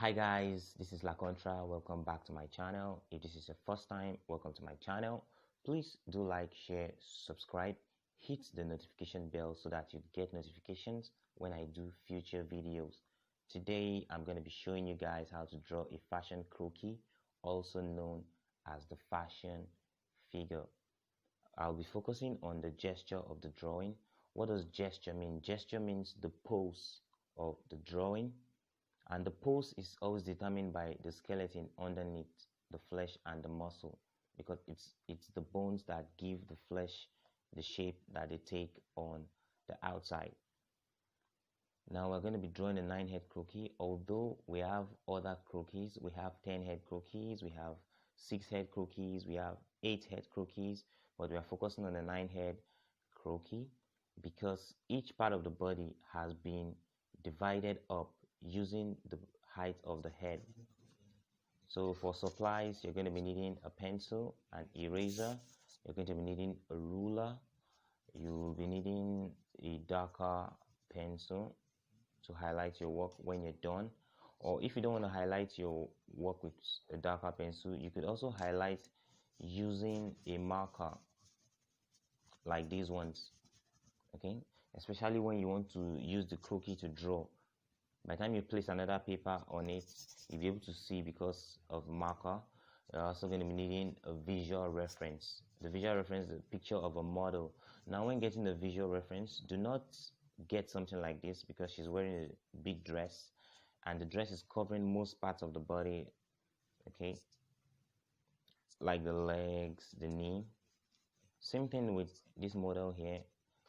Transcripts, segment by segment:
Hi guys, this is La Contra. Welcome back to my channel. If this is your first time, welcome to my channel. Please do like, share, subscribe, hit the notification bell so that you get notifications when I do future videos. Today I'm going to be showing you guys how to draw a fashion croquis, also known as the fashion figure. I'll be focusing on the gesture of the drawing. What does gesture mean? Gesture means the pose of the drawing. And the pose is always determined by the skeleton underneath the flesh and the muscle, because it's the bones that give the flesh the shape that they take on the outside. Now we're going to be drawing a 9-head croquis. Although we have other croquis, we have 10-head croquis, we have 6-head croquis, we have 8-head croquis, but we are focusing on the 9-head croquis because each part of the body has been divided up using the height of the head. So for supplies, you're going to be needing a pencil, an eraser, you're going to be needing a ruler, you'll be needing a darker pencil to highlight your work when you're done. Or if you don't want to highlight your work with a darker pencil, you could also highlight using a marker like these ones, okay? Especially when you want to use the croquis to draw. By the time you place another paper on it, you'll be able to see because of marker. You're also going to be needing a visual reference. The visual reference is a picture of a model. Now when getting the visual reference, do not get something like this because she's wearing a big dress and the dress is covering most parts of the body, okay, like the legs, the knee. Same thing with this model here.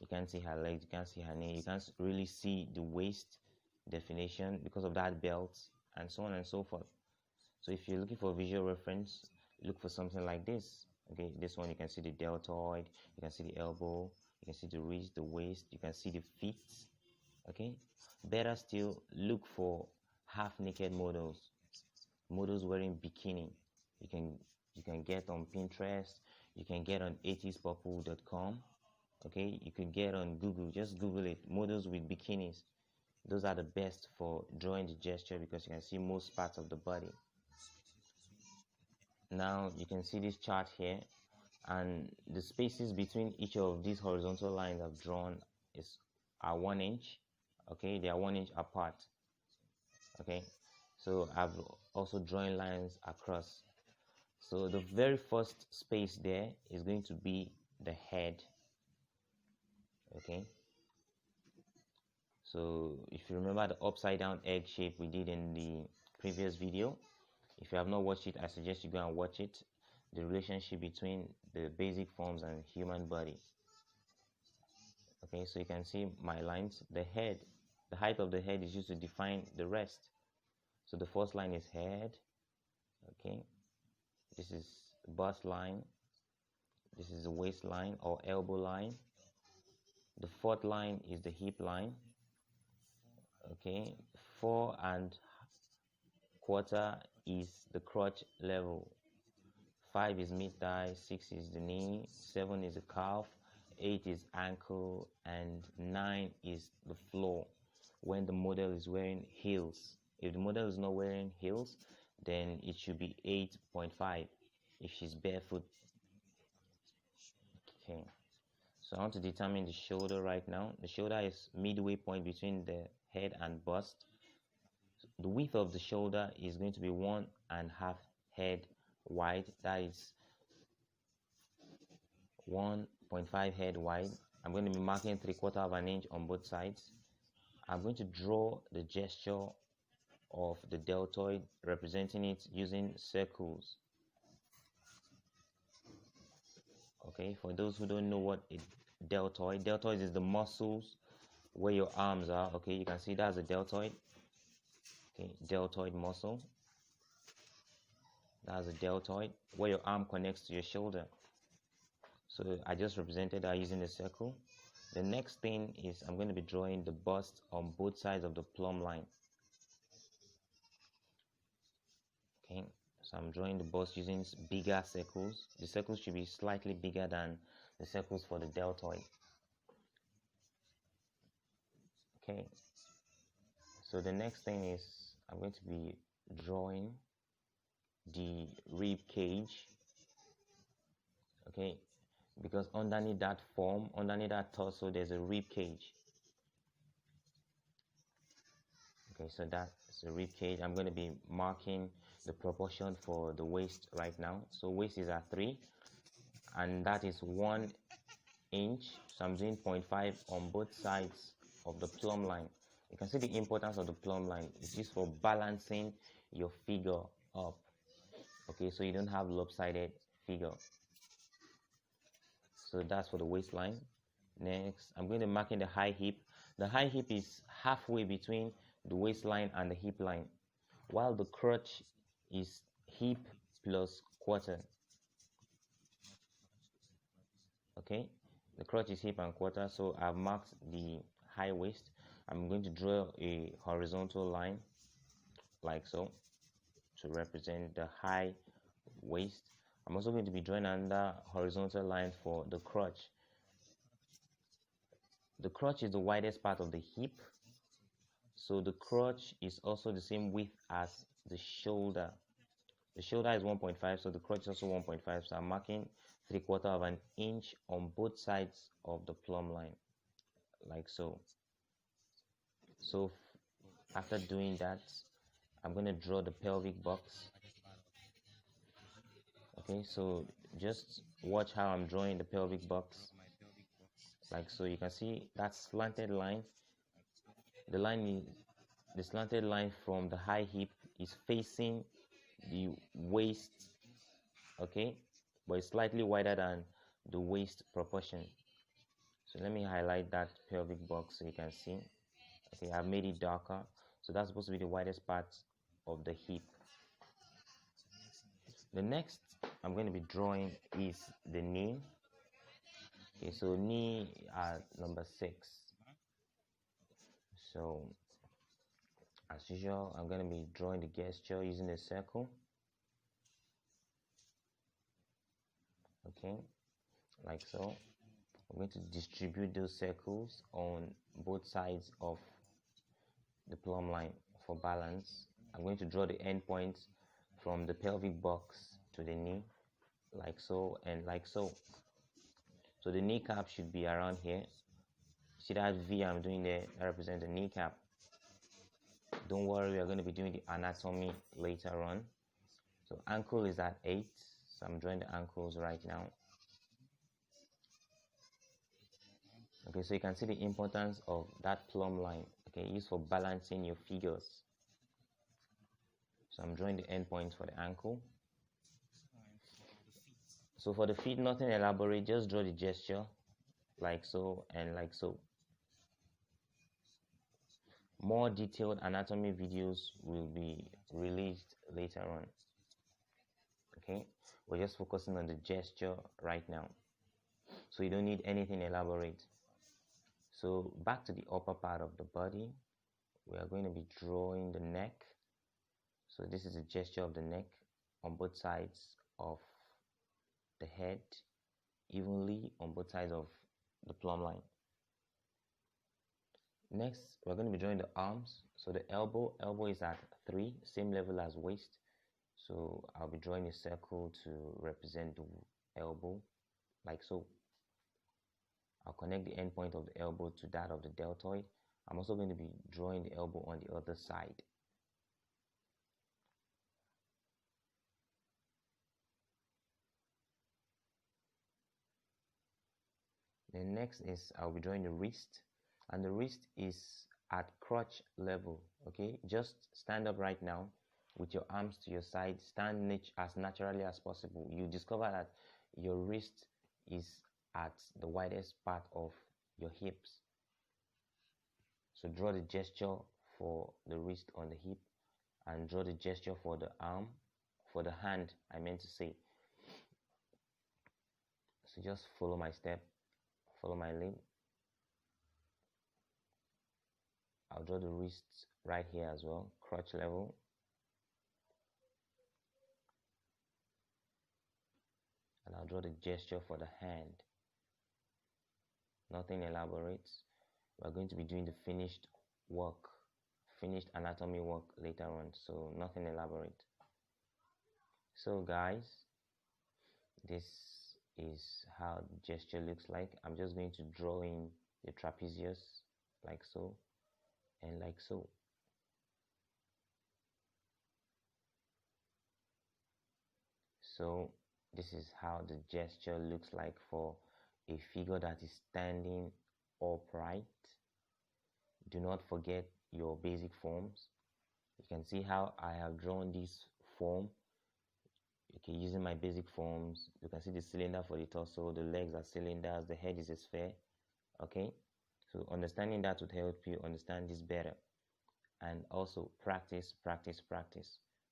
You can't see her legs, you can't see her knee, you can't really see the waist definition because of that belt, and so on and so forth. So if you're looking for a visual reference, look for something like this. Okay, this one you can see the deltoid, you can see the elbow, you can see the wrist, the waist, you can see the feet. Okay, better still, look for half naked models wearing bikini. You can get on Pinterest, you can get on 80spurple.com. okay, you could get on Google, just Google it, models with bikinis. Those are the best for drawing the gesture because you can see most parts of the body. Now you can see this chart here, and the spaces between each of these horizontal lines I've drawn are 1 inch. Okay, they are 1 inch apart. Okay, so I've also drawn lines across. So the very first space there is going to be the head. Okay, so if you remember the upside down egg shape we did in the previous video, if you have not watched it, I suggest you go and watch it. The relationship between the basic forms and human body. Okay, so you can see my lines. The head, the height of the head is used to define the rest. So the first line is head. Okay, this is bust line. This is the waistline or elbow line. The fourth line is the hip line. Okay, 4 1/4 is the crotch level. 5 is mid-thigh, 6 is the knee, 7 is the calf, 8 is ankle, and 9 is the floor when the model is wearing heels. If the model is not wearing heels, then it should be 8.5 if she's barefoot. Okay, so I want to determine the shoulder right now. The shoulder is midway point between the head and bust. The width of the shoulder is going to be 1.5 head wide. That is 1.5 head wide. I'm going to be marking 3/4 of an inch on both sides. I'm going to draw the gesture of the deltoid, representing it using circles. Okay, for those who don't know what a deltoid is the muscles where your arms are. Okay, you can see that's a deltoid. Okay, deltoid muscle. That's a deltoid where your arm connects to your shoulder. So I just represented that using a circle. The next thing is I'm going to be drawing the bust on both sides of the plumb line. Okay, so I'm drawing the bust using bigger circles. The circles should be slightly bigger than the circles for the deltoid. Okay, so the next thing is I'm going to be drawing the rib cage, okay, because underneath that form, underneath that torso, there's a rib cage. Okay, so that's the rib cage. I'm going to be marking the proportion for the waist right now. So waist is at 3, and that is 1 inch. So I'm doing 0.5 on both sides of the plumb line. You can see the importance of the plumb line. It's used for balancing your figure up. Okay, so you don't have lopsided figure. So that's for the waistline. Next, I'm going to mark in the high hip. The high hip is halfway between the waistline and the hip line, while the crotch is hip plus quarter. Okay, the crotch is hip and quarter, so I've marked the high waist. I'm going to draw a horizontal line like so to represent the high waist. I'm also going to be drawing another horizontal line for the crotch. The crotch is the widest part of the hip, so the crotch is also the same width as the shoulder. The shoulder is 1.5, so the crotch is also 1.5. So I'm marking 3/4 of an inch on both sides of the plumb line, like so. So after doing that, I'm going to draw the pelvic box. Okay, so just watch how I'm drawing the pelvic box, like so. You can see that slanted line. The slanted line from the high hip is facing the waist, okay, but it's slightly wider than the waist proportion. So let me highlight that pelvic box so you can see. Okay, I've made it darker, so that's supposed to be the widest part of the hip. The next I'm going to be drawing is the knee. Okay, so knee at number 6. So as usual, I'm going to be drawing the gesture using a circle. Okay, like so. I'm going to distribute those circles on both sides of the plumb line for balance. I'm going to draw the end points from the pelvic box to the knee, like so and like so. So the kneecap should be around here. See that V I'm doing there? That represents the kneecap. Don't worry, we are going to be doing the anatomy later on. So ankle is at 8, so I'm drawing the ankles right now. Okay, so you can see the importance of that plumb line, okay, used for balancing your figures. So I'm drawing the endpoints for the ankle. So for the feet, nothing elaborate, just draw the gesture like so and like so. More detailed anatomy videos will be released later on. Okay, we're just focusing on the gesture right now, so you don't need anything elaborate. So back to the upper part of the body, we are going to be drawing the neck. So this is a gesture of the neck on both sides of the head, evenly on both sides of the plumb line. Next, we're going to be drawing the arms. So the elbow is at 3, same level as waist. So I'll be drawing a circle to represent the elbow, like so. I'll connect the end point of the elbow to that of the deltoid. I'm also going to be drawing the elbow on the other side. Then next is I'll be drawing the wrist, and the wrist is at crotch level. Okay, just stand up right now with your arms to your side. Stand as naturally as possible. You discover that your wrist is at the widest part of your hips. So draw the gesture for the wrist on the hip, and draw the gesture for the arm, for the hand, I meant to say. So just follow my step, follow my lead. I'll draw the wrists right here as well, crotch level. And I'll draw the gesture for the hand. Nothing elaborate. We're going to be doing the finished work finished anatomy work later on, so nothing elaborate. So guys, this is how the gesture looks like. I'm just going to draw in the trapezius like so and like so. So this is how the gesture looks like for a figure that is standing upright. Do not forget your basic forms. You can see how I have drawn this form. Okay, using my basic forms, you can see the cylinder for the torso, the legs are cylinders, the head is a sphere. Okay, so understanding that would help you understand this better. And also practice.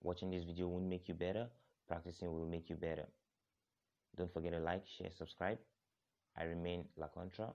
Watching this video won't make you better, practicing will make you better. Don't forget to like, share, subscribe. I remain La Contra.